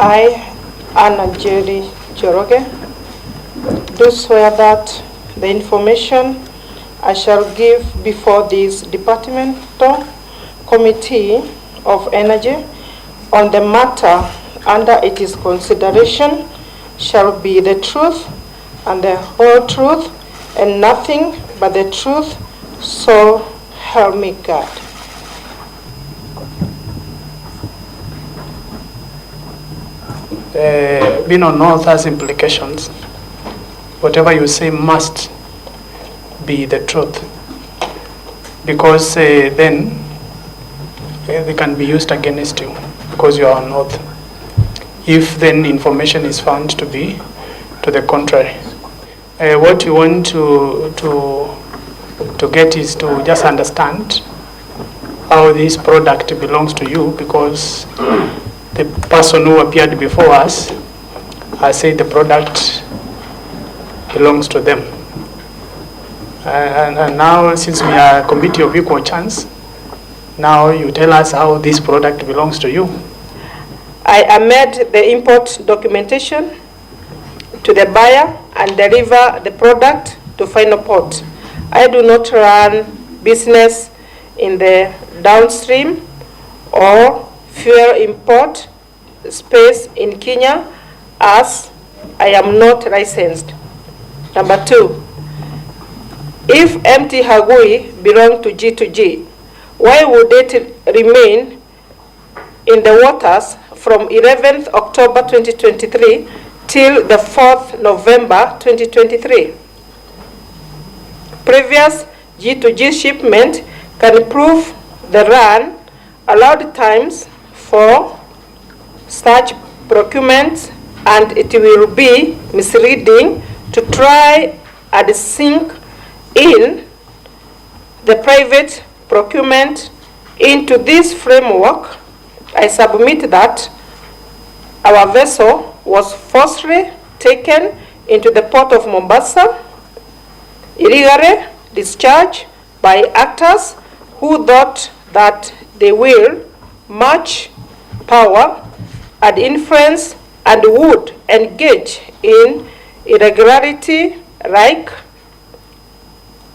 I, Njeri, do swear that the information I shall give before this Departmental Committee of Energy on the matter under its consideration shall be the truth and the whole truth and nothing but the truth, so help me God. Being on oath has implications. Whatever you say must be the truth, because then they can be used against you because you are on oath. If then information is found to be to the contrary, what you want to get is to just understand how this product belongs to you, because the person who appeared before us has said the product belongs to them. And now, since we are a committee of equal chance, now you tell us how this product belongs to you. I amend the import documentation to the buyer and deliver the product to final port. I do not run business in the downstream or fuel import space in Kenya, as I am not licensed. Number 2, if empty Hagui belong to G2G, why would it remain in the waters from 11th October 2023 till the 4th November 2023? Previous G2G shipment can prove the run allowed times for such procurement, and it will be misleading to try and sink in the private procurement into this framework. I submit that our vessel was forcibly taken into the port of Mombasa, illegally discharged by actors who thought that they will match power and influence and would engage in irregularity like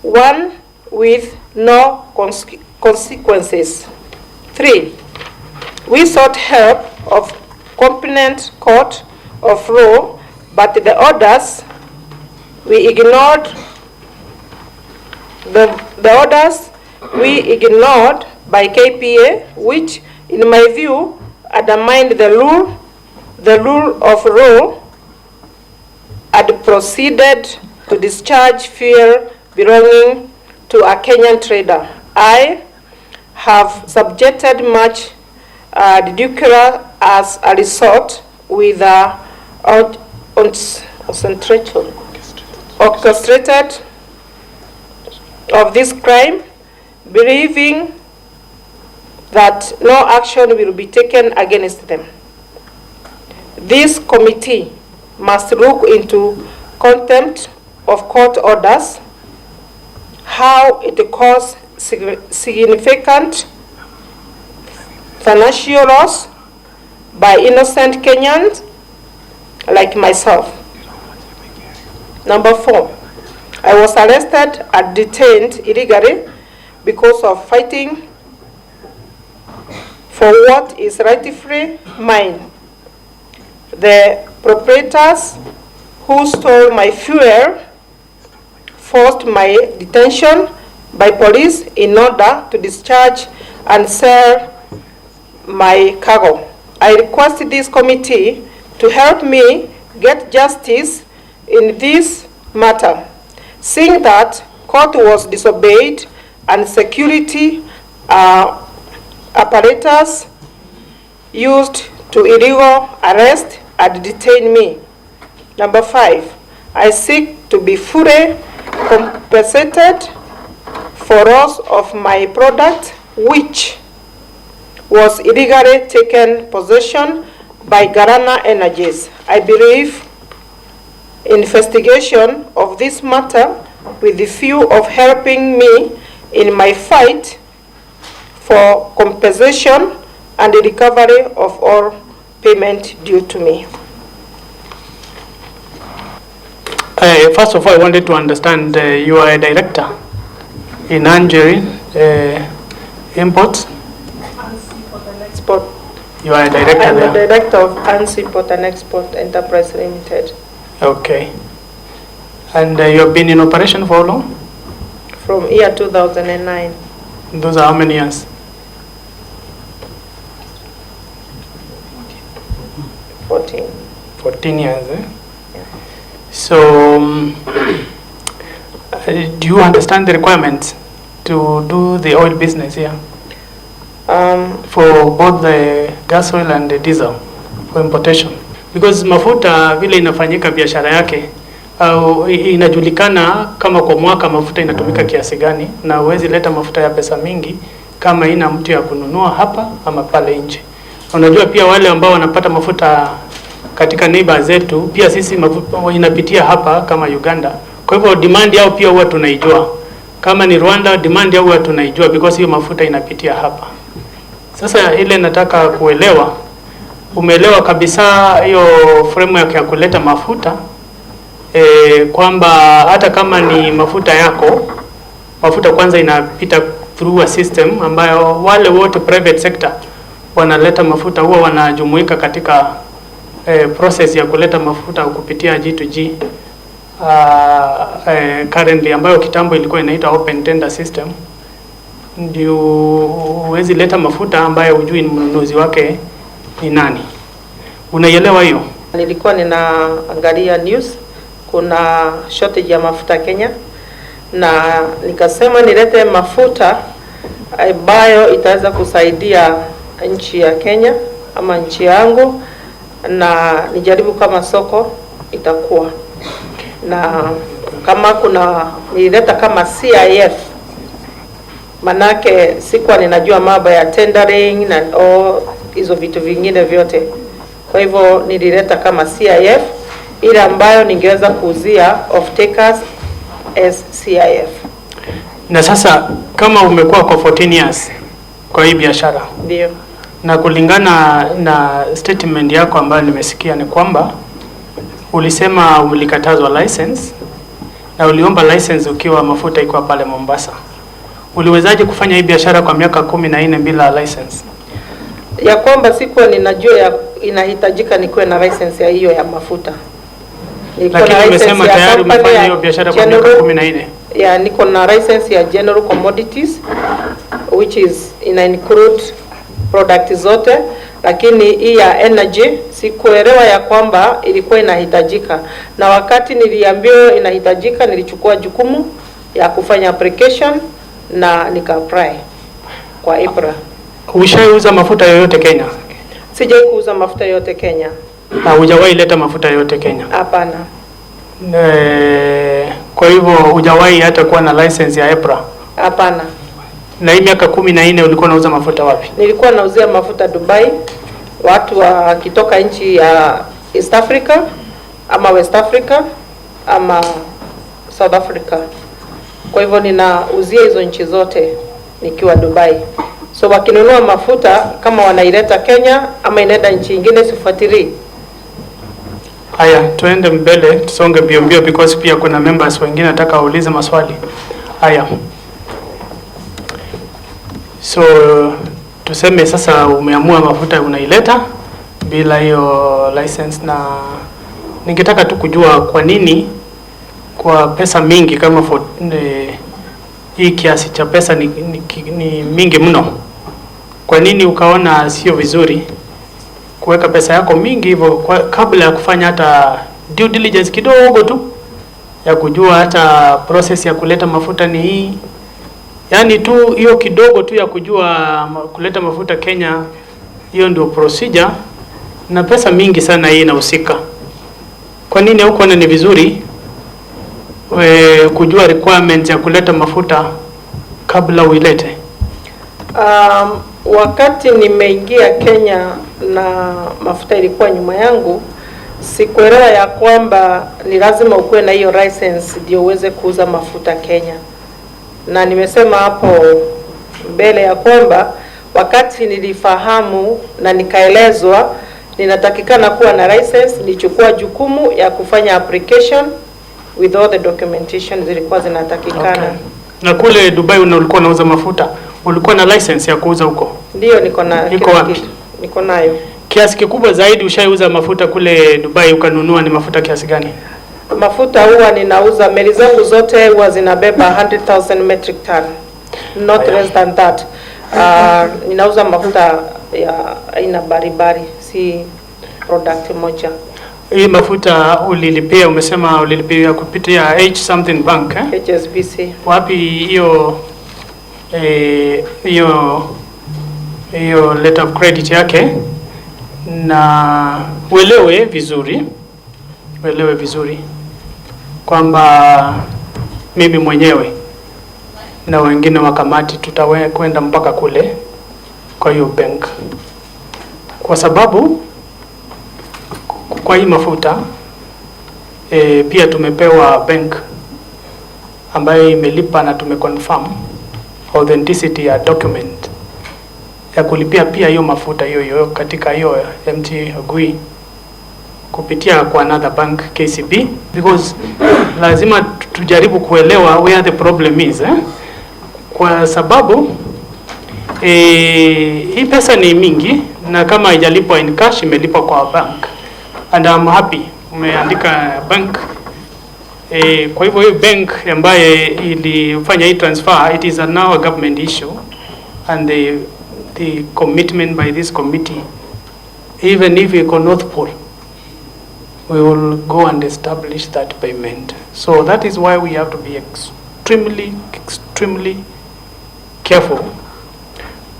one with no consequences. 3, we sought help of competent court of law, but the orders we ignored. The orders we ignored by KPA, which in my view undermined the rule of law, and proceeded to discharge fuel belonging to a Kenyan trader. I have subjected much ridicule as a result with orchestrated of this crime, believing that no action will be taken against them. This committee must look into contempt of court orders, how it caused significant financial loss by innocent Kenyans like myself. Number 4, I was arrested and detained illegally because of fighting for what is rightfully mine. The proprietors who stole my fuel forced my detention by police in order to discharge and sell my cargo. I request this committee to help me get justice in this matter, seeing that court was disobeyed and security apparatus used to illegal arrest and detain me. Number 5, I seek to be fully compensated for loss of my product, which was illegally taken possession by Garana Energies. I believe investigation of this matter with the view of helping me in my fight for compensation and the recovery of all payment due to me. First of all, I wanted to understand you are a director in Njeri Imports. Export. You are a director I'm there. the director of ANS Import and Export Enterprise Limited. Okay. And you have been in operation for how long? From year 2009. Those are how many years? 14. 14 years, eh? Yeah. So, do you understand the requirements to do the oil business here? For both the gas oil and the diesel for importation? Because mafuta vile inafanyika biashara yake inajulikana kama kwa mwaka mafuta inatumika kiasi gani, na huwezi leta mafuta ya pesa mingi kama ina mtu ya kununua hapa ama pale nje. Unajua pia wale ambao wanapata mafuta katika neighbor zetu, pia sisi inapitia hapa kama Uganda. Kwa hivyo demand yao pia huwa tunaijua. Kama ni Rwanda, demand yao huwa tunaijua because hiyo mafuta inapitia hapa. Sasa ile nataka kuelewa, umeelewa kabisa hiyo framework ya kuleta mafuta, kwamba hata kama ni mafuta yako, mafuta kwanza inapita through a system ambayo wale wote private sector wanaleta mafuta huwa wanajumuika katika process ya kuleta mafuta kupitia G2G currently, ambayo kitambo ilikuwa inaitwa open tender system. Ndio huwezi leta mafuta ambayo hujui mnunuzi wake ni nani. Unaielewa hiyo? Nilikuwa ninaangalia news, kuna shortage ya mafuta Kenya, na nikasema nilete mafuta ambayo itaweza kusaidia nchi ya Kenya ama nchi yangu, na nijaribu kama soko itakuwa na kama nilileta kama CIF, manake sikuwa ninajua mambo ya tendering na hizo vitu vingine vyote. Kwa hivyo nilileta kama CIF ile ambayo ningeweza kuuzia off takers as CIF. Na sasa kama umekuwa kwa 14 years kwa hii biashara, ndio, na kulingana na statement yako ambayo nimesikia ni kwamba ulisema ulikatazwa license na uliomba license ukiwa mafuta iko pale Mombasa. Uliwezaje kufanya hii biashara kwa miaka 14 bila license? Ya kwamba sikuwa ninajua inahitajika nikuwe na license ya hiyo ya mafuta. Lakini umesema tayari umefanya hiyo biashara kwa miaka 14. Yeah, niko na license ya general commodities which is include product zote, lakini hii ya energy sikuelewa ya kwamba ilikuwa inahitajika, na wakati niliambiwa inahitajika nilichukua jukumu ya kufanya application na nika apply kwa April. Ushaiuza mafuta yoyote Kenya? Sijai kuuza mafuta yoyote Kenya. Hujawahi leta mafuta yoyote Kenya? Hapana. Kwa hivyo hujawahi hata kuwa na license ya EPRA? Hapana. Na hii miaka 14 ulikuwa unauza mafuta wapi? Nilikuwa nauzia mafuta Dubai, watu wakitoka nchi ya East Africa ama West Africa ama South Africa. Kwa hivyo ninauzia hizo nchi zote nikiwa Dubai. So wakinunua mafuta kama wanaileta Kenya ama inaenda nchi nyingine sifuatilii. Haya, tuende mbele, tusonge mbio because pia kuna members wengine nataka waulize maswali. Haya. So tuseme sasa umeamua mafuta unaileta bila hiyo license, na ningetaka tu kujua kwa nini kwa pesa mingi kama hii kiasi cha pesa ni mingi mno, kwa nini ukaona sio vizuri kuweka pesa yako mingi hivyo kabla ya kufanya hata due diligence kidogo tu ya kujua hata process ya kuleta mafuta ni hii? Yani tu hiyo kidogo tu ya kujua kuleta mafuta Kenya, hiyo ndio procedure, na pesa mingi sana hii inahusika. Kwa nini hukuona ni vizuri kujua requirements ya kuleta mafuta kabla uilete? Wakati nimeingia Kenya na mafuta ilikuwa nyuma yangu, sikuelewa ya kwamba ni lazima ukuwe na hiyo license ndio uweze kuuza mafuta Kenya. Na nimesema hapo mbele ya kwamba wakati nilifahamu na nikaelezwa ninatakikana kuwa na license, nichukua jukumu ya kufanya application with all the documentation zilikuwa zinatakikana. Okay. Na kule Dubai ulikuwa unauza mafuta, ulikuwa na license ya kuuza huko? Ndio, niko na. Iko wapi? Niko nayo. Kiasi kikubwa zaidi ushaiuza mafuta kule Dubai ukanunua ni mafuta kiasi gani? Mafuta huwa ninauza, meli zangu zote huwa zinabeba 100,000 metric ton, not less than that. Ninauza mafuta ya aina baribari, si product moja. Hii mafuta ulilipia, umesema ulilipia kupitia H something bank eh? HSBC. Wapi hiyo letter of credit yake? Na uelewe vizuri kwamba mimi mwenyewe na wengine wa kamati kwenda mpaka kule kwa hiyo bank, kwa sababu kwa hii mafuta pia tumepewa bank ambayo imelipa na tumeconfirm authenticity ya document ya kulipia pia hiyo mafuta hiyo katika hiyo MT Ogui kupitia kwa another bank KCB, because lazima tujaribu kuelewa where the problem is kwa sababu hii pesa ni mingi, na kama haijalipwa in cash imelipwa kwa bank, and I'm happy umeandika bank. Kwa hivyo hiyo bank ambaye ilifanya hii transfer, it is now a government issue, and the commitment by this committee, even if you cannot pull, we will go and establish that payment. So that is why we have to be extremely careful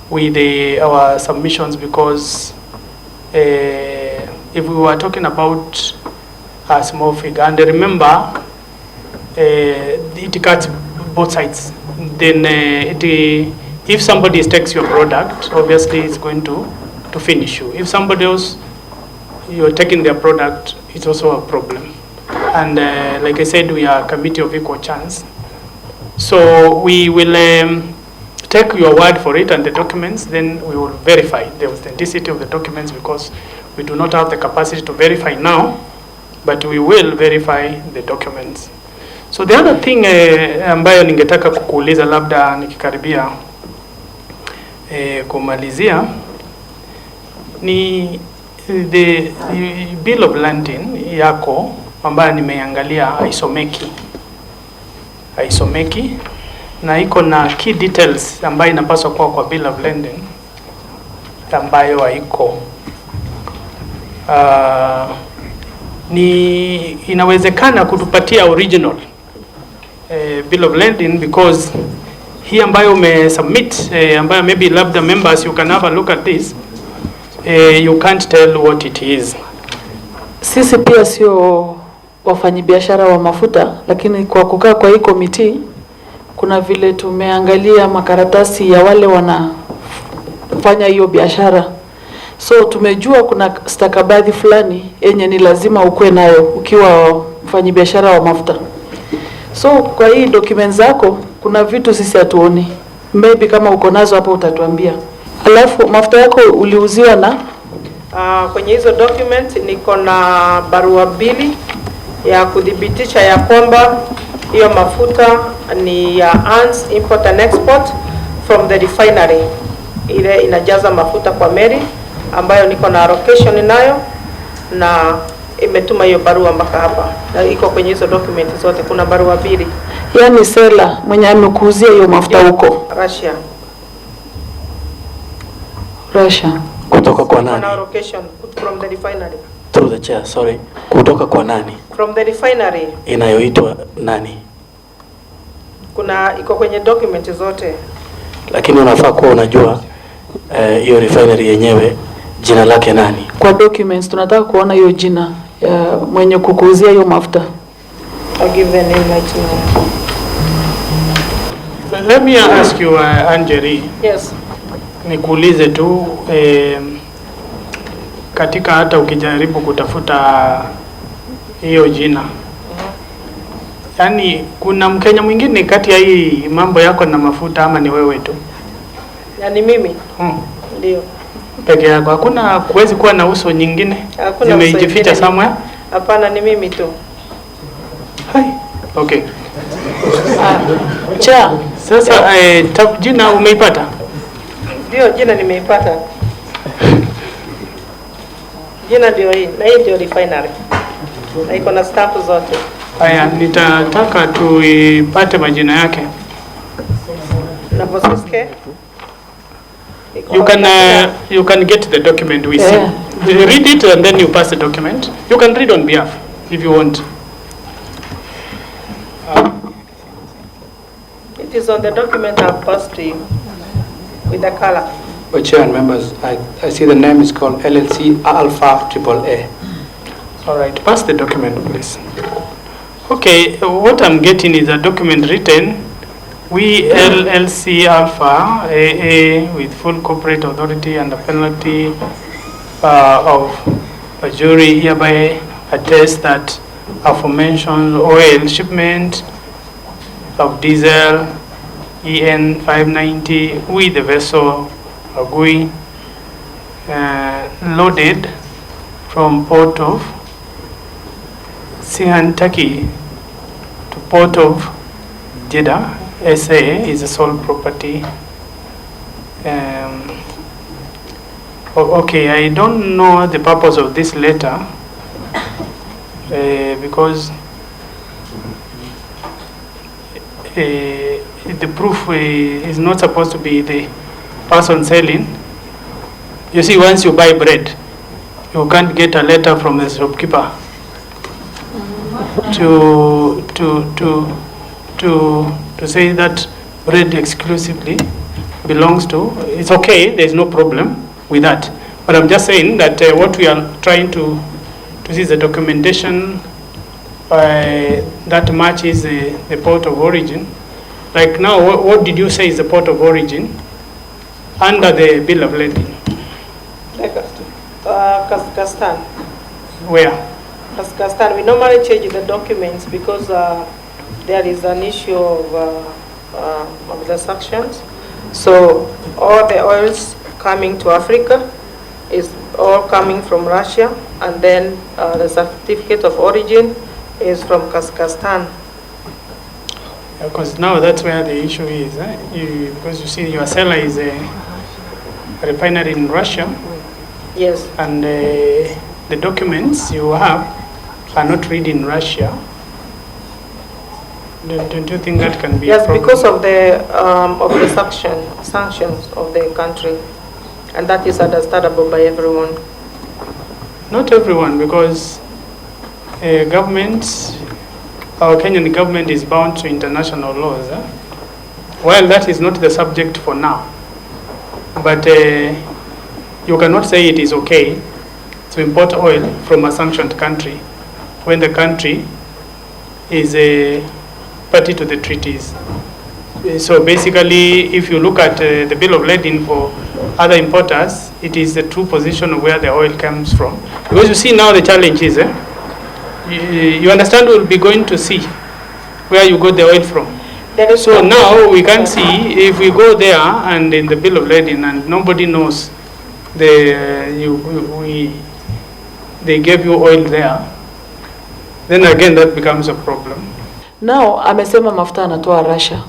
with our submissions, because if we were talking about a small figure, and remember it cuts both sides, then if somebody takes your product, obviously it's going to finish you. If somebody else, you're taking their product, it's also a problem. And like I said, we are a committee of equal chance. So we will take your word for it and the documents, then we will verify the authenticity of the documents, because we do not have the capacity to verify now, but we will verify the documents. So the other thing ambayo ningetaka kukuuliza, labda nikikaribia kumalizia, ni the bill of lading yako ambayo nimeangalia haisomeki na iko na key details ambayo inapaswa kuwa kwa bill of lading ambayo haiko. Ni inawezekana kutupatia original bill of lading, because hii ambayo umesubmit ambayo maybe labda members you can have a look at this, you can't tell what it is. Sisi pia sio wafanyabiashara wa mafuta, lakini kwa kukaa kwa hii committee kuna vile tumeangalia makaratasi ya wale wanafanya hiyo biashara. So tumejua kuna stakabadhi fulani yenye ni lazima ukue nayo ukiwa mfanyabiashara wa mafuta. So kwa hii documents zako kuna vitu sisi hatuoni. Maybe kama uko nazo hapo utatuambia. Alafu mafuta yako uliuziwa na kwenye hizo document niko na barua mbili ya kudhibitisha ya kwamba hiyo mafuta ni ya ANS import and export from the refinery. Ile inajaza mafuta kwa meli ambayo niko na allocation nayo, na imetuma hiyo barua mpaka hapa. Na iko kwenye hizo document zote, kuna barua mbili. Yaani sela mwenye amekuuzia hiyo mafuta huko Russia. Kutoka kwa nani? Kuna allocation from the refinery. Through the chair, sorry. Kutoka kwa nani? From the refinery. Inayoitwa nani? Iko kwenye document zote. Lakini unafaa kuwa unajua hiyo refinery yenyewe jina lake nani? Kwa documents tunataka kuona hiyo jina ya mwenye kukuuzia hiyo mafuta. I'll give the name right now. Let me ask you, Njeri. Yes. Nikuulize tu katika hata ukijaribu kutafuta hiyo jina, yani kuna Mkenya mwingine kati ya hii mambo yako na mafuta, ama ni wewe tu? Yani mimi? Ndio. Peke yako. Hakuna kuwezi kuwa na uso nyingine. Zimejificha somewhere? Hapana, ni mimi tu. Hai. Okay. Cha. Sasa jina umeipata? Ndio, jina nimeipata. Jina ndio hii, na hii ndio refinery. Na iko na stamp zote. Haya, nitataka tuipate majina yake. Na Bosiske. You can get the document we see. You read it and then you pass the document. You can read on behalf if you want. It is on the document I've passed to you with the color. But Chair and members, I see the name is called LLC Alpha AAA. All right, pass the document, please. Okay, what I'm getting is a document written, we LLC Alpha AA with full corporate authority and a penalty of a jury hereby attest that aforementioned oil shipment of diesel EN 590 with the vessel Agui loaded from port of Sihantaki to port of Jeddah SA is a sole property. Okay, I don't know the purpose of this letter because the proof is not supposed to be the person selling. You see, once you buy bread, you can't get a letter from the shopkeeper to say that bread exclusively belongs to. It's okay, there's no problem with that. But I'm just saying that what we are trying to see is the documentation that matches the port of origin. Like now, what did you say is the port of origin under the bill of lading? Kazakhstan. Where? Kazakhstan. We normally change the documents because there is an issue of the sanctions. So all the oils coming to Africa is all coming from Russia, and then the certificate of origin is from Kazakhstan. Because now that's where the issue is. Because you see, your seller is a refinery in Russia. Yes. And the documents you have are not read in Russia. Don't you think that can be a problem? Yes, because of the sanctions of the country, and that is understandable by everyone. Not everyone, because our Kenyan government is bound to international laws. Well, that is not the subject for now. But you cannot say it is okay to import oil from a sanctioned country when the country is a party to the treaties. So basically, if you look at the bill of lading for other importers, it is the true position of where the oil comes from. Because you see now the challenge is, you understand, we'll be going to see where you got the oil from. So now we can see if we go there and in the bill of lading and nobody knows they gave you oil there, then again that becomes a problem. Now amesema mafuta anatoa Russia.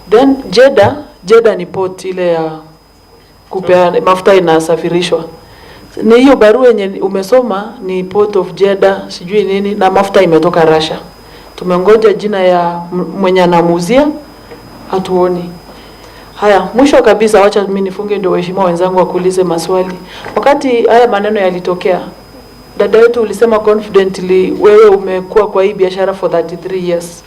Then Jeddah ni port ile ya kupea mafuta inasafirishwa. Ni hiyo barua yenye umesoma ni port of Jeddah sijui nini, na mafuta imetoka Russia. Tumengoja jina ya mwenye anamuuzia, hatuoni. Haya, mwisho kabisa wacha mimi nifunge ndio waheshimiwa wenzangu wakuulize maswali. Wakati haya maneno yalitokea, dada yetu ulisema confidently wewe umekuwa kwa hii biashara for 33 years.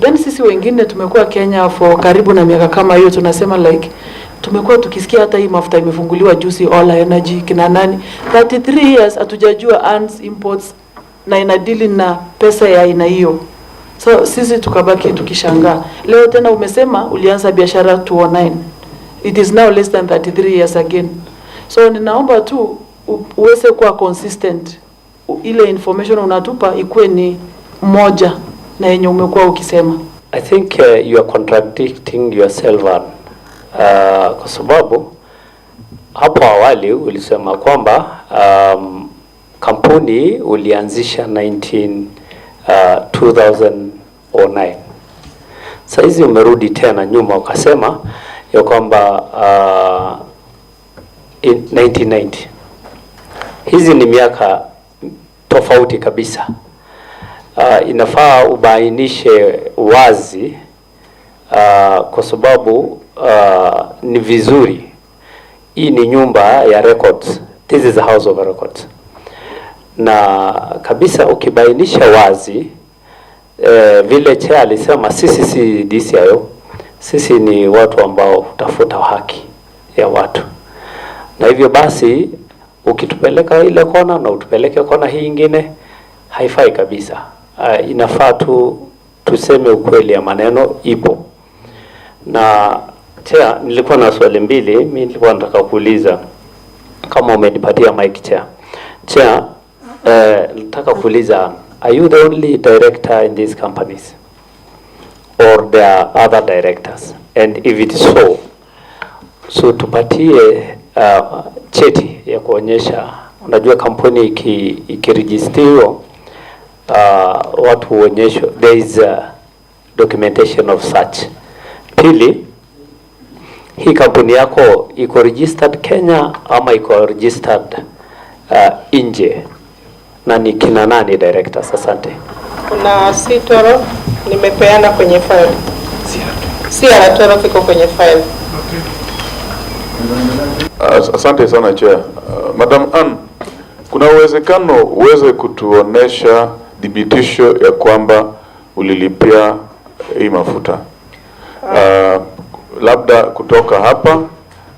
Then sisi wengine tumekuwa Kenya for karibu na miaka kama hiyo, tunasema like tumekuwa tukisikia hata hii mafuta imefunguliwa juice All Energy kina nani. 33 years hatujajua earns imports na inadili na pesa ya aina hiyo. So sisi tukabaki tukishangaa. Leo tena umesema ulianza biashara 2009. It is now less than 33 years again. So ninaomba tu uweze kuwa consistent. Ile information unatupa ikuwe ni moja na yenye umekuwa ukisema. I think you are contradicting yourself, kwa sababu hapo awali ulisema kwamba kampuni ulianzisha 2009. Saizi umerudi tena nyuma ukasema ya kwamba 1990. Hizi ni miaka tofauti kabisa. Inafaa ubainishe wazi kwa sababu ni vizuri. Hii ni nyumba ya records. This is a house of records. Na kabisa ukibainisha wazi vile chair alisema sisi si DCIO, sisi ni watu ambao hutafuta haki ya watu. Na hivyo basi ukitupeleka ile kona na utupeleke kona hii ingine haifai kabisa. Inafaa tuseme ukweli ya maneno ipo. Na chair, nilikuwa na swali mbili, mimi nilikuwa nataka kuuliza kama umenipatia mic chair. Chair, nataka kuuliza, are you the only director in these companies or there are other directors? And if it is so tupatie cheti ya kuonyesha. Unajua kampuni ikiregistriwa watu huonyeshwa, there is a documentation of such. Pili, hii kampuni yako iko registered Kenya ama iko registered nje? Na ni kina nani directors? Asante. Kuna C12 nimepeana kwenye file. CR12 iko kwenye file. Asante sana Chair. Madam Ann, kuna uwezekano uweze kutuonesha dhibitisho ya kwamba ulilipia hii mafuta? Labda kutoka hapa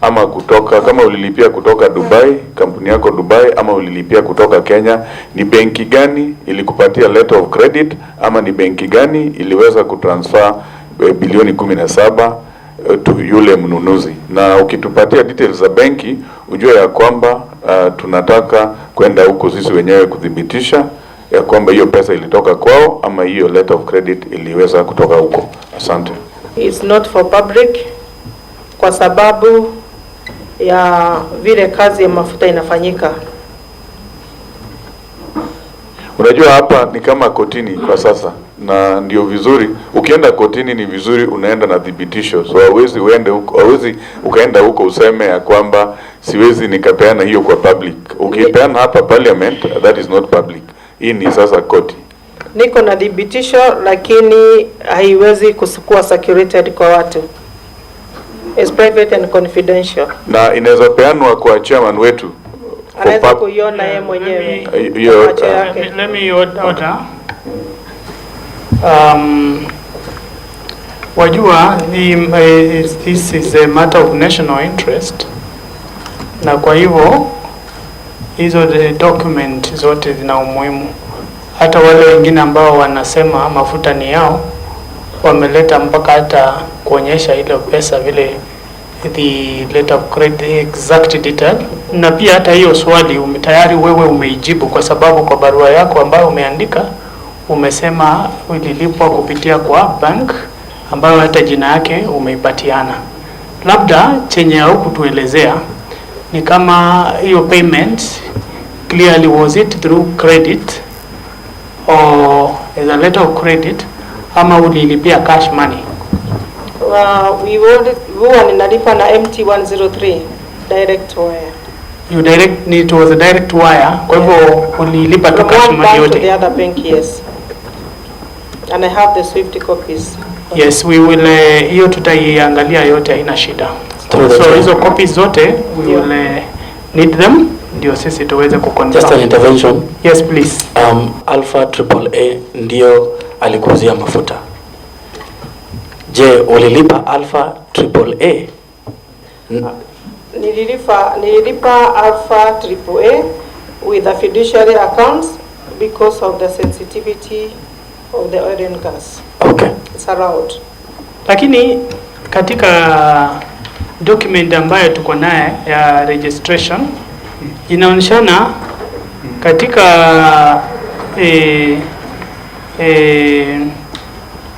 ama kutoka, kama ulilipia kutoka Dubai, kampuni yako Dubai, ama ulilipia kutoka Kenya, ni benki gani ilikupatia letter of credit, ama ni benki gani iliweza kutransfer bilioni 17 to yule mnunuzi? Na ukitupatia details za benki, ujue ya kwamba tunataka kwenda huko sisi wenyewe kudhibitisha ya kwamba hiyo pesa ilitoka kwao ama hiyo letter of credit iliweza kutoka huko. Asante. It's not for public kwa sababu ya vile kazi ya mafuta inafanyika. Unajua hapa ni kama kotini kwa sasa, na ndio vizuri ukienda kotini ni vizuri unaenda na dhibitisho. So hawezi uende huko, hawezi ukaenda huko useme ya kwamba siwezi nikapeana hiyo kwa public. Ukipeana hapa parliament, that is not public. Hii ni sasa koti. Niko na dhibitisho lakini haiwezi kuwa circulated kwa watu. It's private and confidential. Na inaweza peanwa kwa chairman wetu. Anaweza kuiona yeye mwenyewe. Let me order. Wajua this is a matter of national interest, na kwa hivyo hizo document zote zina umuhimu. Hata wale wengine ambao wanasema mafuta ni yao wameleta mpaka hata kuonyesha ile pesa vile the letter of credit, exact detail. Na pia hata hiyo swali tayari wewe umeijibu, kwa sababu kwa barua yako ambayo umeandika umesema ulilipwa kupitia kwa bank ambayo hata jina yake umeipatiana. Labda chenye au kutuelezea ni kama hiyo payment clearly was it through credit or as a letter of credit ama ulilipia cash money? We ninalipa na MT103 direct wire. You direct, it was a direct wire. Kwa hivyo ulilipa tu cash money yote? To the other bank, yes. And I have the Swift copies. Yes, we will, hiyo tutaiangalia yote, haina shida. So hizo copies zote we will need them ndio sisi tuweze kuconfirm. Just an intervention. Yes, please. Alpha AAA ndio alikuzia mafuta. Je, ulilipa Alpha AAA? Nililipa Alpha AAA with the fiduciary accounts because of the sensitivity of the oil and gas. Okay. It's around. Lakini katika document ambayo tuko naye ya registration inaonyeshana katika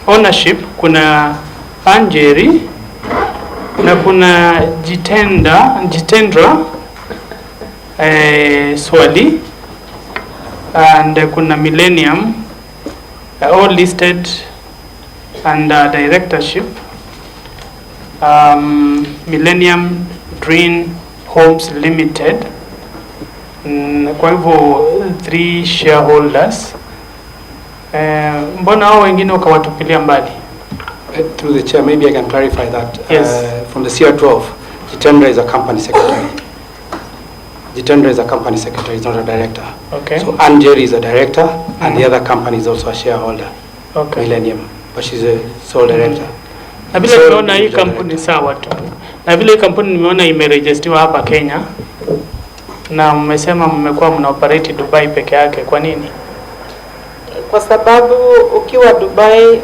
ownership kuna Njeri na kuna Jitendra Swali and kuna Millennium, all listed under directorship. Millennium Green Homes Limited. Kwa hivyo 3 shareholders. Mbona hao wengine ukawatupilia mbali? Through the chair, maybe I can clarify that. Yes. From the CR12, Jitendra is a company secretary. Jitendra is a company secretary, he's not a director. Okay. So Njeri is a director, and the other company is also a shareholder. Okay. Millennium, but she's a sole director. Na vile nimeona hii kampuni sawa tu. Na vile hii kampuni nimeona imeregistriwa hapa Kenya. Na mmesema mmekuwa mnaoperate Dubai peke yake, kwa nini? Kwa sababu ukiwa Dubai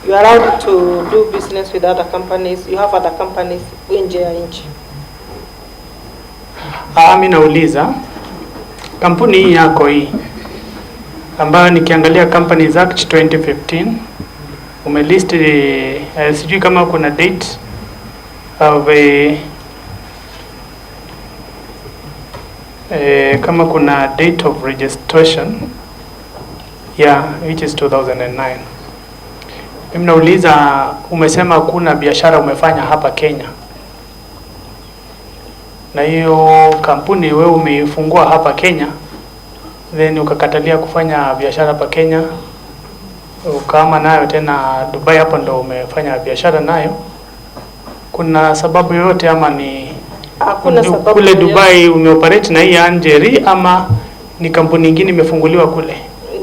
you are allowed to do business with other companies. You have other companies nje ya nchi. Mimi nauliza kampuni hii yako hii ambayo nikiangalia Companies Act 2015 umelist sijui kama kuna date of kama kuna date of registration, yeah, which is 2009. Mimi nauliza, umesema kuna biashara umefanya hapa Kenya, na hiyo kampuni wewe umeifungua hapa Kenya, then ukakatalia kufanya biashara hapa Kenya, ukaama nayo tena Dubai, hapo ndo umefanya biashara nayo. Kuna sababu yoyote ama ni Hakuna sababu kule Dubai umeoperate na hii Njeri, ama ni kampuni nyingine imefunguliwa kule?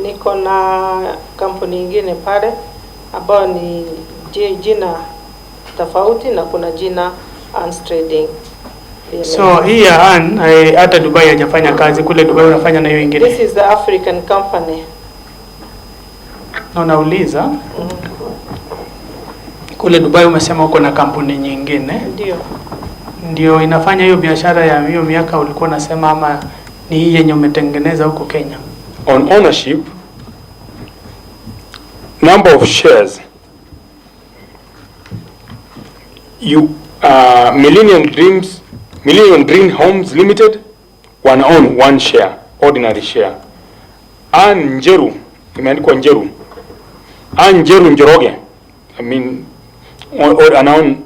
Niko na kampuni nyingine pale ambayo ni jina tofauti, na kuna jina An's Trading. So hii ya hata Dubai hajafanya kazi, kule Dubai unafanya na hiyo nyingine? This is the African company. Na unauliza kule Dubai umesema uko na kampuni nyingine? Ndio inafanya hiyo biashara ya hiyo miaka ulikuwa unasema, ama ni hii yenye umetengeneza huko Kenya? On ownership, number of shares, Millennium Green Homes Limited own 1 share, ordinary share. Njeru, imeandikwa Njeru. Njeru Njoroge, I mean,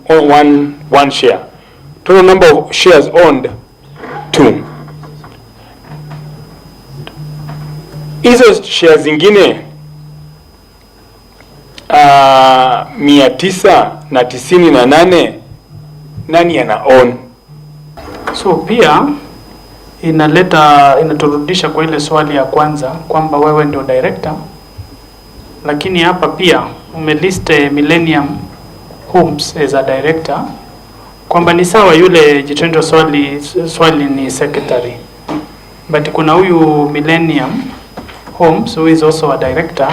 own 1 share. Total number of shares owned 2. Hizo shares zingine 998 nani ana own? So pia inaturudisha kwa ile swali ya kwanza kwamba wewe ndio director, lakini hapa pia umelist Millennium Homes as a director, kwamba ni sawa yule Jitendra Swali ni secretary, but kuna huyu Millennium Homes who is also a director,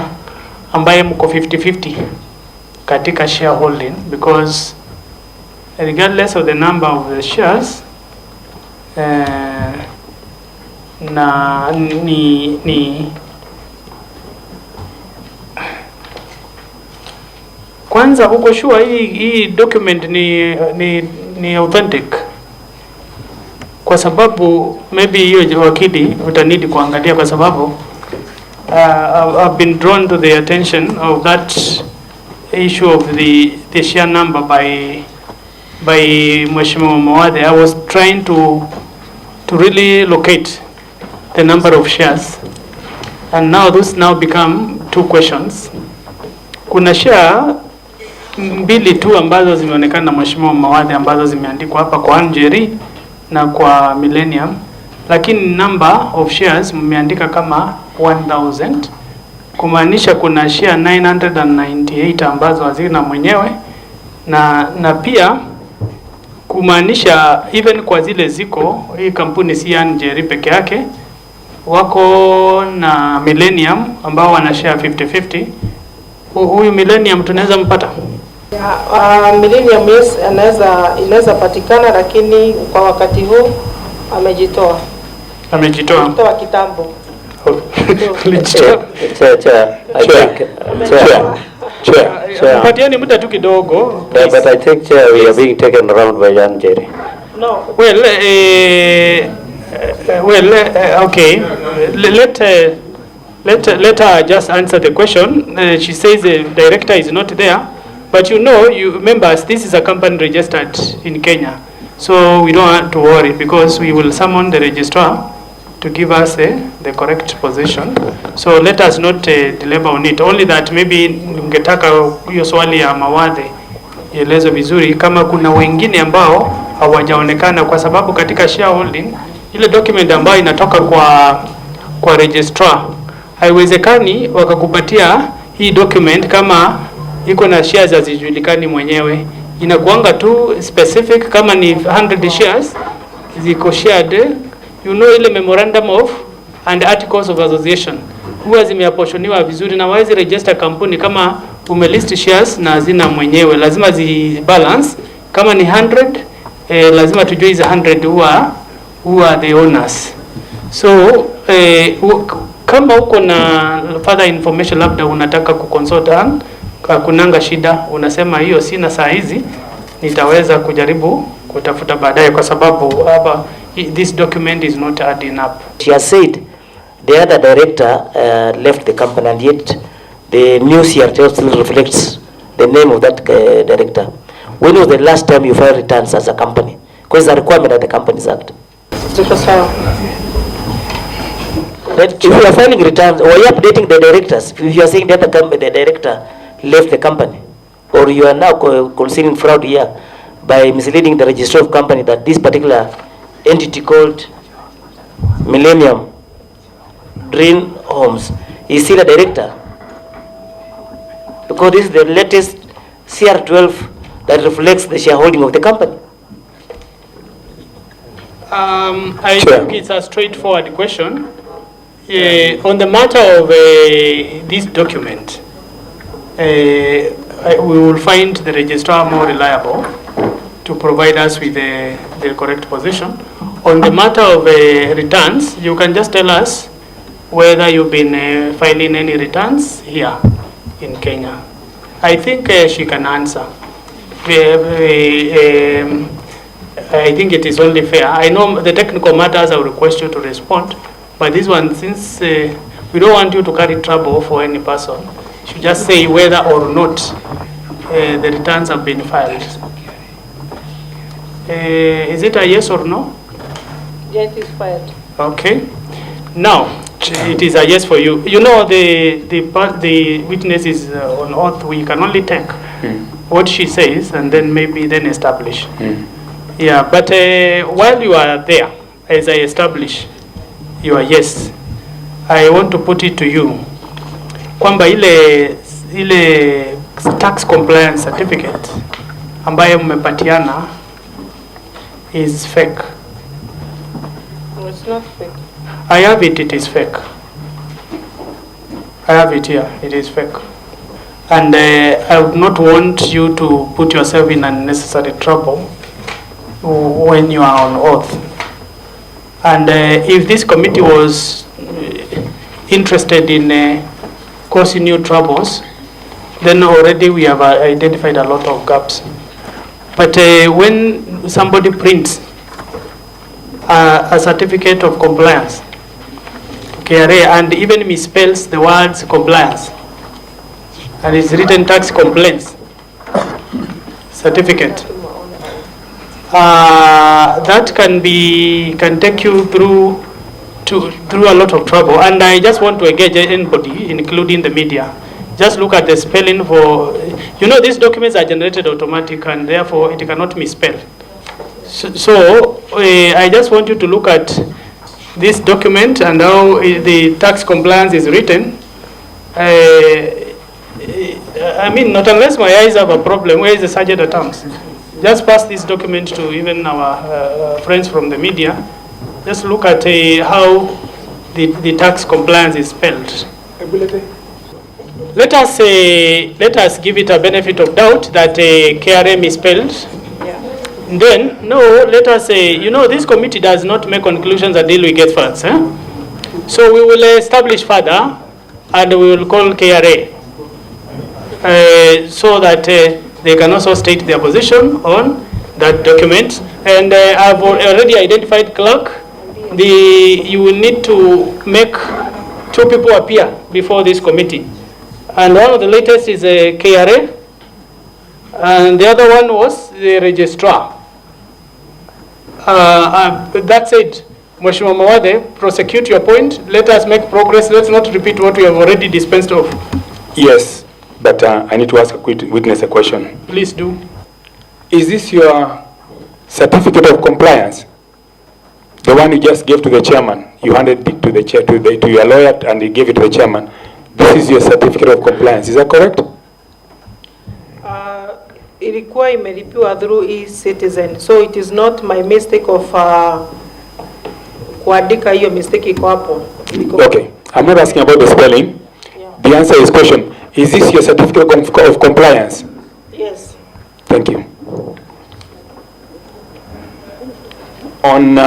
ambaye mko 50-50 katika shareholding, because regardless of the number of the shares na ni kwanza uko sure hii document ni authentic? Kwa sababu maybe hiyo wakili utanidi kuangalia, kwa sababu I've been drawn to the attention of that issue of the share number by Mheshimiwa Mawade. I was trying to really locate the number of shares, and now those become 2 questions. Kuna share 2 tu ambazo zimeonekana na Mheshimiwa Mawade ambazo zimeandikwa hapa kwa Njeri na kwa Millennium, lakini number of shares mmeandika kama 1000, kumaanisha kuna share 998 ambazo hazina mwenyewe, na pia kumaanisha even kwa zile ziko, hii kampuni si Njeri peke yake, wako na Millennium ambao wana share 50-50. Huyu Millennium tunaweza mpata? Millennium yes, inaweza patikana, lakini kwa wakati huu amejitoa kitambo. Chair, I think, Chair. Patieni muda tu kidogo. Yeah, but I think, Chair, we are being taken around by Njeri. No. Well, okay. Let her just answer the question. She says the director is not there, but you members, this is a company registered in Kenya, so we don't have to worry because we will summon the registrar to give us the correct position. So let us not delay on it. Only that maybe ningetaka hiyo swali ya Mawadhe ielezwe vizuri kama kuna wengine ambao hawajaonekana, kwa sababu katika shareholding ile document ambayo inatoka kwa registrar haiwezekani wakakupatia hii document kama iko na shares hazijulikani mwenyewe. Inakuanga tu specific kama ni 100 shares ziko shared, ile memorandum of and articles of association huwa zimeaposhoniwa vizuri, na wawezi register kampuni kama umelist shares na hazina mwenyewe, lazima balance. Kama ni 100 lazima tujue hizo 100 huwa the owners. So kama uko na further information labda unataka kuconsult, kunanga shida, unasema hiyo sina saa hizi, nitaweza kujaribu kutafuta baadaye, kwa sababu hapa this document is not adding up. She has said the other director left the company, and yet the new CRTO still reflects the name of that director. When was the last time you filed returns as a company? Because it's a requirement of the Companies Act. If you are filing returns, or you are updating the directors, if you are saying that the director left the company, or you are now concealing fraud here by misleading the registrar of company that this particular entity called Millennium Dream Homes is still a director, because this is the latest CR12 that reflects the shareholding of the company. I think it's a straightforward question. On the matter of this document, we will find the registrar more reliable to provide us with the correct position. On the matter of returns, you can just tell us whether you've been filing any returns here in Kenya. I think she can answer. I think it is only fair. I know the technical matters I will request you to respond, but this one, since we don't want you to carry trouble for any person, you should just say whether or not the returns have been filed. Is it a yes or no? Yes, it is filed. Okay. Now, it is a yes for you. The witness is on oath. We can only take what she says and then establish. Yeah, but while you are there, as I establish your yes, I want to put it to you kwamba ile tax compliance certificate ambayo mmepatiana is fake. No, it's not fake. I have it, it is fake. I have it here, it is fake. And I would not want you to put yourself in unnecessary trouble when you are on oath. And if this committee was interested in causing you troubles, then already we have identified a lot of gaps. But when somebody prints a certificate of compliance, KRA, and even misspells the words compliance, and it's written tax complaints certificate, that can take you through a lot of trouble. And I just want to engage anybody, including the media. Just look at the spelling for, these documents are generated automatic and therefore it cannot misspell. So I just want you to look at this document and how the tax compliance is written. Not unless my eyes have a problem. Where is the sergeant at arms? Just pass this document to even our friends from the media. Just look at how the tax compliance is spelled. Let us give it a benefit of doubt that KRA misspelled. Yeah. Then, let us say, this committee does not make conclusions until we get facts. So we will establish further and we will call KRA so that they can also state their position on that document. And I've already identified clerk. You will need to make 2 people appear before this committee. And one of the latest is a KRA, and the other one was the registrar. That said, Mheshimiwa Mawade, prosecute your point. Let us make progress. Let's not repeat what we have already dispensed of. Yes, but I need to ask a witness a question. Please do. Is this your certificate of compliance? The one you just gave to the chairman? You handed it to the chair, to your lawyer, and he gave it to the chairman. This is your certificate of compliance. Is that correct? Ilikuwa imelipiwa through e-citizen, so it is not my mistake of kuandika hiyo mistake iko hapo. Okay, I'm not asking about the spelling. Yeah. The answer is question. Is this your certificate of compliance? Yes. Thank you. On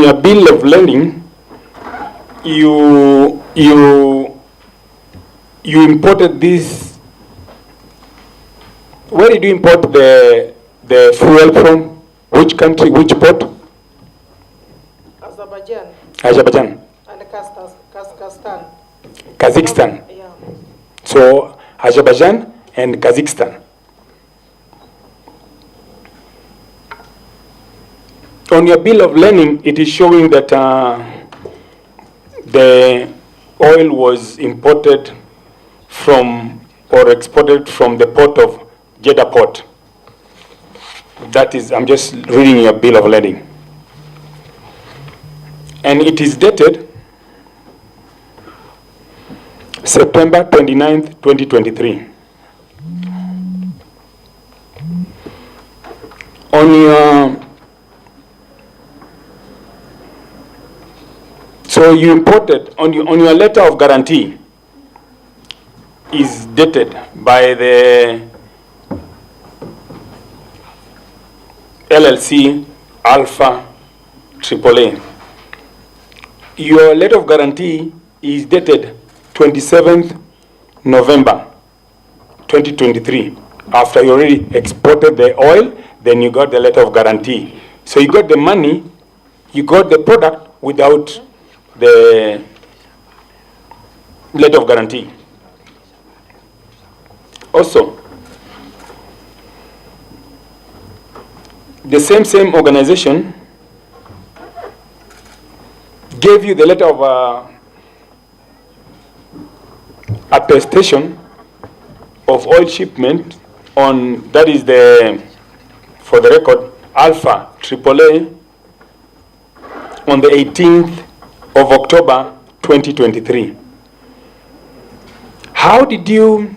your bill of lading, you imported this. Where did you import the fuel from? Which country? Which port? Azerbaijan. Azerbaijan. And Kazakhstan. Kazakhstan. Yeah. So Azerbaijan and Kazakhstan. On your bill of lading, it is showing that the oil was imported from or exported from the port of Jeddah port. That is, I'm just reading your bill of lading. And it is dated September 29th, 2023. On your So you imported, on your letter of guarantee is dated by the LLC Alpha AAA. Your letter of guarantee is dated 27th November 2023. After you already exported the oil, then you got the letter of guarantee. So you got the money, you got the product without the letter of guarantee. Also, the same organization gave you the letter of attestation of oil shipment on, that is the, for the record, Alpha AAA on the 18th of October 2023. How did you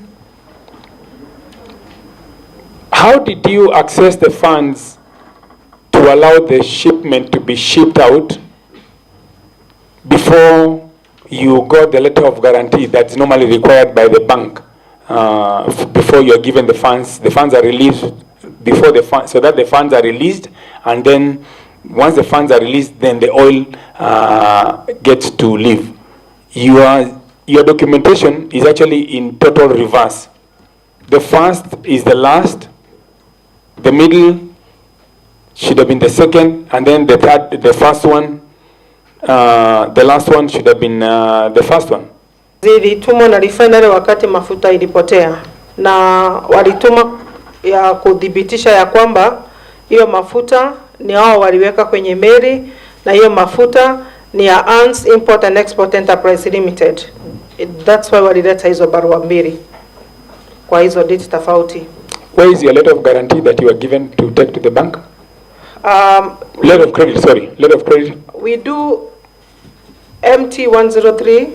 access the funds to allow the shipment to be shipped out before you got the letter of guarantee that's normally required by the bank? Before you are given the funds are released before the funds, so that the funds are released, and then once the funds are released, then the oil gets to leave. Your documentation is actually in total reverse. The first is the last, the middle should have been the second, and then the third, the first one, the last one should have been the first one. Zilitumwa na refinery wakati mafuta ilipotea, na walituma ya kudhibitisha ya kwamba hiyo mafuta ni hao waliweka kwenye meli, na hiyo mafuta ni ya ANS Import and Export Enterprise Limited. That's why walileta hizo barua mbili kwa hizo date tofauti. Where is your letter of guarantee that you are given to take to the bank? Letter of credit, sorry. Letter of credit. We do MT103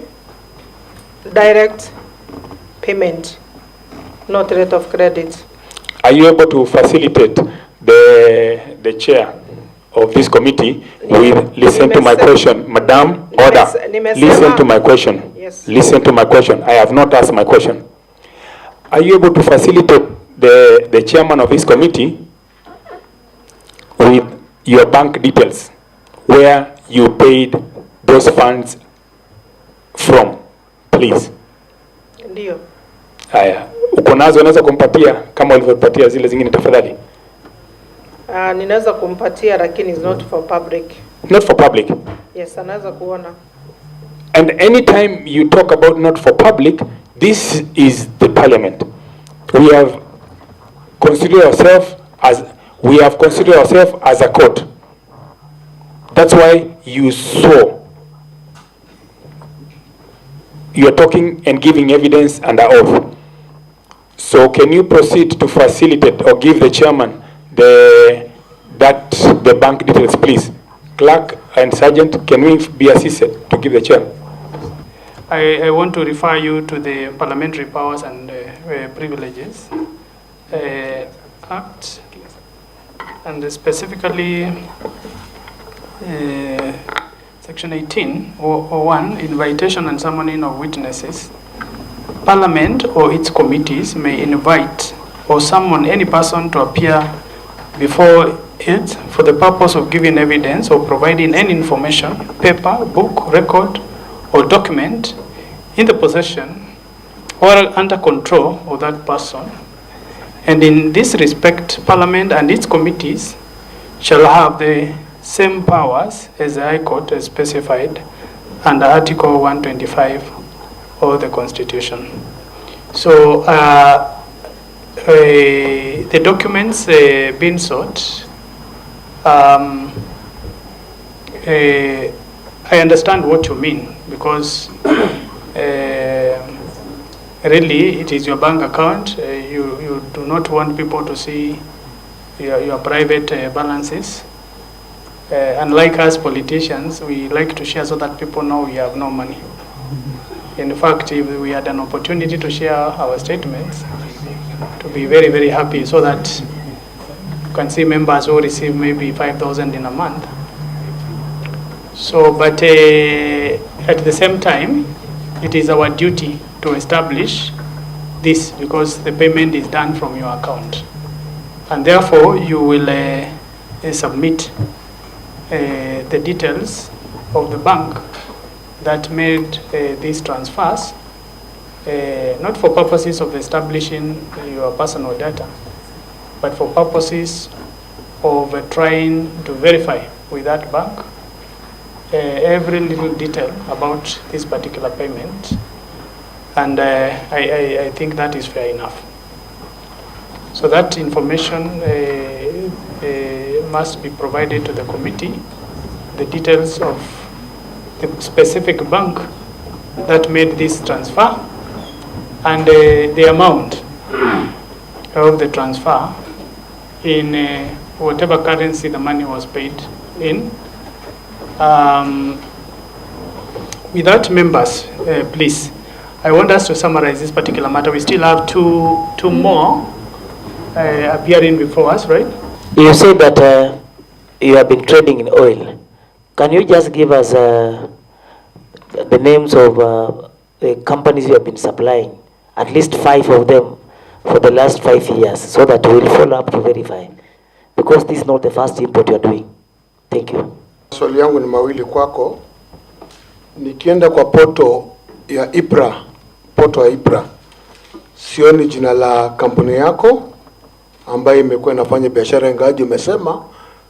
direct payment, not rate of credit. Are you able to facilitate the chair of this committee with listen to my question? Madam, order. Listen to my question. Yes. Listen to my question. I have not asked my question. Are you able to facilitate the chairman of this committee with your bank details, where you paid those funds from? please. Ndio. Haya, uko nazo unaweza kumpatia kama ulivyopatia zile zingine tafadhali? Ninaweza kumpatia lakini is not for public. Not for public. Yes, anaweza kuona. And anytime you talk about not for public, this is the parliament. We have considered ourselves as a court. That's why you saw you are talking and giving evidence under oath. So can you proceed to facilitate or give the chairman the bank details, please? Clerk and Sergeant, can we be assisted to give the chair? I want to refer you to the Parliamentary Powers and Privileges Act, and specifically Section 18 or 1, invitation and summoning of witnesses. Parliament or its committees may invite or summon any person to appear before it for the purpose of giving evidence or providing any information, paper, book, record, or document in the possession or under control of that person. And in this respect, Parliament and its committees shall have the same powers as the High Court has specified under Article 125 of the Constitution. So the documents being sought, I understand what you mean, because really it is your bank account. You do not want people to see your private balances. Unlike us politicians, we like to share so that people know we have no money. In fact, if we had an opportunity to share our statements, to be very, very happy, so that you can see members who receive maybe 5,000 in a month. So, but at the same time, it is our duty to establish this, because the payment is done from your account. And therefore, you will submit the details of the bank that made these transfers, not for purposes of establishing your personal data, but for purposes of trying to verify with that bank every little detail about this particular payment. And I think that is fair enough. So that information must be provided to the committee, the details of the specific bank that made this transfer, and the amount of the transfer in whatever currency the money was paid in. With that, members, please, I want us to summarize this particular matter. We still have two more appearing before us, right? You say that you have been trading in oil. Can you just give us the names of the companies you have been supplying, at least 5 of them, for the last 5 years, so that we will follow up to verify? Because this is not the first import you are doing. Thank you. Swali yangu ni mawili kwako. Nikienda kwa poto ya IPRA, sioni jina la kampuni yako ambayo imekuwa inafanya biashara, ingawaje umesema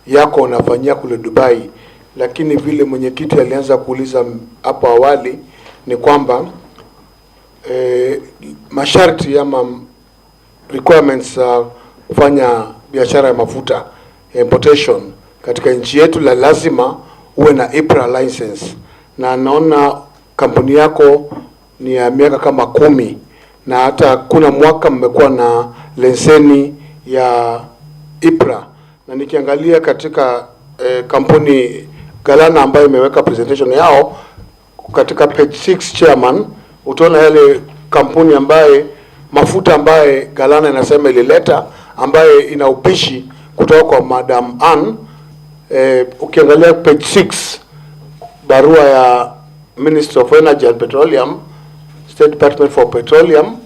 yako unafanyia kule Dubai. Lakini vile mwenyekiti alianza kuuliza hapo awali ni kwamba masharti ama requirements kufanya biashara ya mafuta importation katika nchi yetu lazima uwe na IPRA license, na naona kampuni yako ni ya miaka kama 10, na hata kuna mwaka mmekuwa na leseni ya IPRA. Na nikiangalia katika kampuni Galana ambayo imeweka presentation yao katika page 6, chairman, utaona yale kampuni ambaye mafuta ambaye Galana inasema ilileta, ambaye ina upishi kutoka kwa Madam Ann. Ukiangalia page 6, barua ya Minister of Energy and Petroleum, State Department for Petroleum,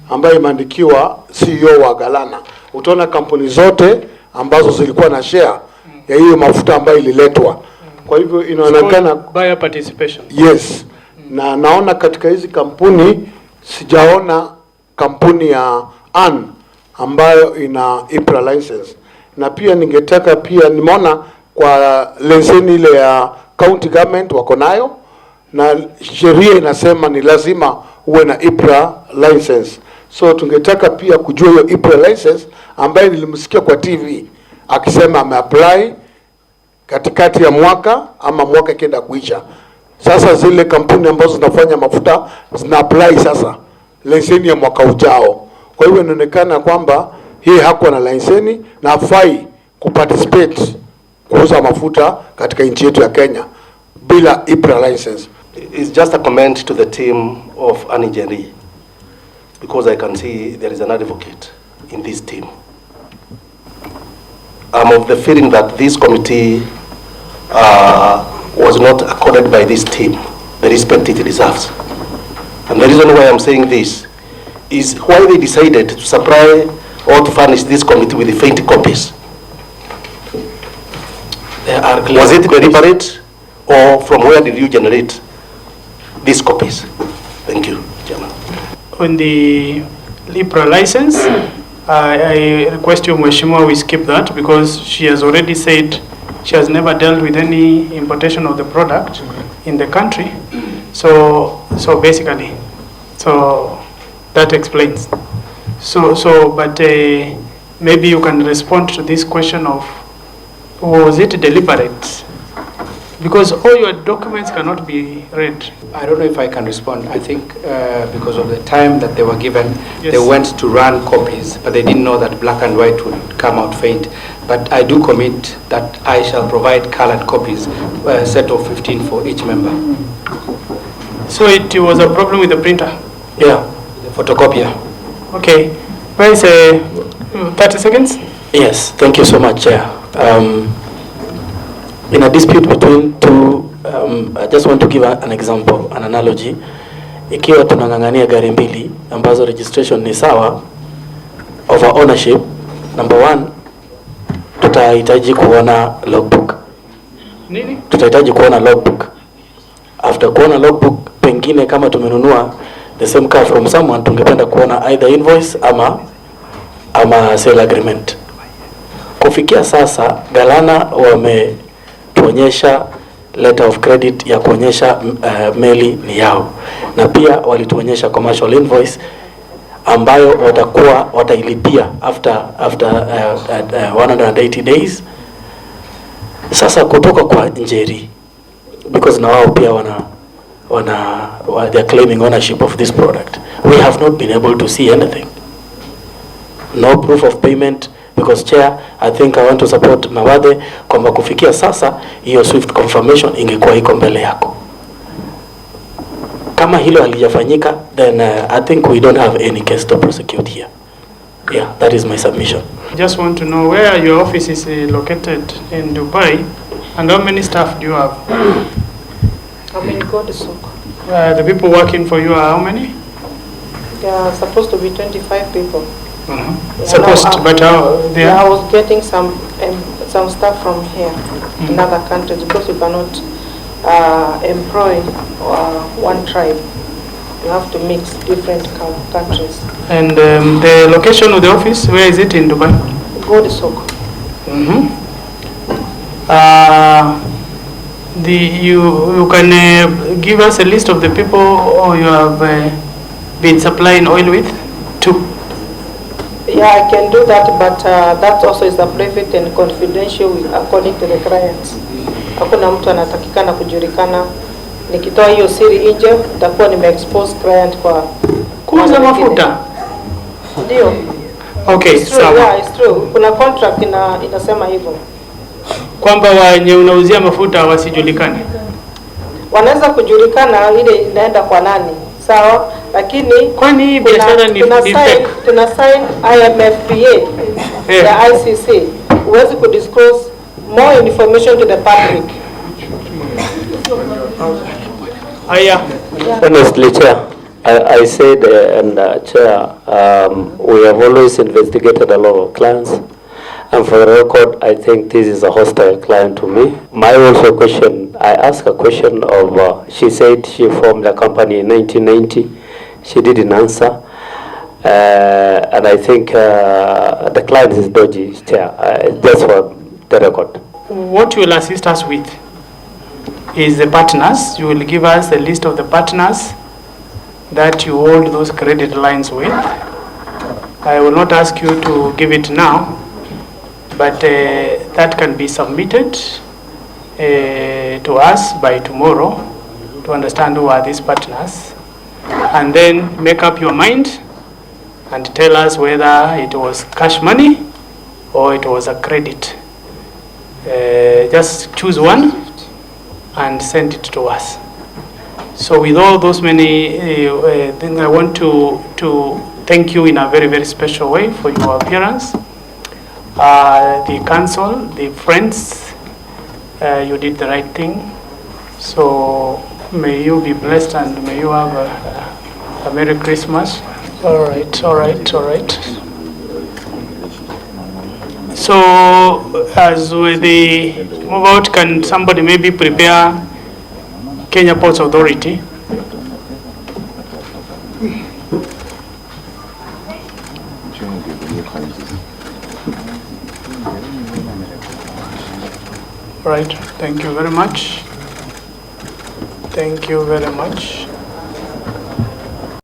ambaye imeandikiwa CEO wa Galana, utaona kampuni zote ambazo zilikuwa na share ya hiyo mafuta ambayo ililetwa. Kwa hivyo inaonekana buyer participation. Yes. na naona katika hizi kampuni sijaona kampuni ya AN ambayo ina IPRA license. Na pia ningetaka pia, nimeona kwa leseni ile ya county government wako nayo, na sheria inasema ni lazima uwe na IPRA license. So tungetaka pia kujua hiyo IPRA license ambaye nilimsikia kwa TV akisema ameapply katikati ya mwaka ama mwaka ikienda kuisha. Sasa zile kampuni ambazo zinafanya mafuta zina apply sasa leseni ya mwaka ujao. Kwa hiyo inaonekana kwamba hii hakuwa na leseni na hafai kuparticipate kuuza mafuta katika nchi yetu ya Kenya bila IPRA license. It's just a comment to the team of Njeri, because I can see there is an advocate in this team. I'm of the feeling that this committee was not accorded by this team the respect it deserves. And the reason why I'm saying this is why they decided to supply or to furnish this committee with the faint copies. Was it deliberate, or from where did you generate these copies? Thank you, Chairman. On the IPRA license, I request you, Mheshimiwa, we skip that because she has already said she has never dealt with any importation of the product in the country. So basically, that explains. But maybe you can respond to this question of, was it deliberate? Because all your documents cannot be read. I don't know if I can respond. I think because of the time that they were given, yes, they went to run copies, but they didn't know that black and white would come out faint. But I do commit that I shall provide colored copies, a set of 15 for each member. So it was a problem with the printer? Yeah, the photocopier. Okay. Where is 30 seconds? Yes, thank you so much, Chair. In a dispute between two, I just want to give an example, an analogy. Ikiwa tunang'ang'ania gari mbili ambazo registration ni sawa, of our ownership, number one, tutahitaji kuona logbook. Nini? Tutahitaji kuona logbook. After kuona logbook, pengine kama tumenunua the same car from someone, tungependa kuona either invoice ama sale agreement. Kufikia sasa, Galana wametuonyesha letter of credit ya kuonyesha meli ni yao, na pia walituonyesha commercial invoice ambayo watailipia after 180 days. Sasa kutoka kwa Njeri, because na wao pia they are claiming ownership of this product, we have not been able to see anything, no proof of payment. Because Chair, I think I want to support Mawade kwamba kufikia sasa hiyo swift confirmation ingekuwa iko mbele yako. Kama hilo halijafanyika, then I think we don't have any case to prosecute here. Yeah, that is my submission. I just want to know where your office is located in Dubai, and how many staff do you have? I'm in Godisok. The people working for you are how many? There are supposed to be 25 people. Yeah, supposed, but how they I was getting some stuff from here in other countries, because you cannot employ one tribe. You have to mix different countries. And the location of the office, where is it in Dubai? Godisok. You can give us a list of the people or you have been supplying oil with? Two. Yeah, I can do that, but that also is a private and confidential according to the clients. Hakuna mtu anatakikana kujulikana. Nikitoa hiyo siri nje, nitakuwa nime-expose client kwa kuuza mafuta. Ndio. Okay, sawa. Yeah, it's true. Kuna contract inasema hivyo, kwamba wenye unauzia mafuta wasijulikane. Wanaweza kujulikana, ile inaenda kwa nani, sawa, lakini kwani hii biashara ni tuna sign IMFPA ya ICC. Huwezi kudisclose more information to the public. Honestly, Chair, I said, and Chair, we have always investigated a lot of clients, And for the record, I think this is a hostile client to me. My also question, I asked a question of, she said she formed a company in 1990. She didn't answer. And I think the client is dodgy, Chair. Just for the record. What you will assist us with is the partners. You will give us a list of the partners that you hold those credit lines with. I will not ask you to give it now, but that can be submitted to us by tomorrow to understand who are these partners, and then make up your mind and tell us whether it was cash money or it was a credit. Just choose one and send it to us. So with all those many things, I want to thank you in a very, very special way for your appearance. The council, the friends, you did the right thing. So may you be blessed and may you have a Merry Christmas. All right, all right, all right. So as we move out, can somebody maybe prepare Kenya Ports Authority? Right, thank you very much. Thank you very much.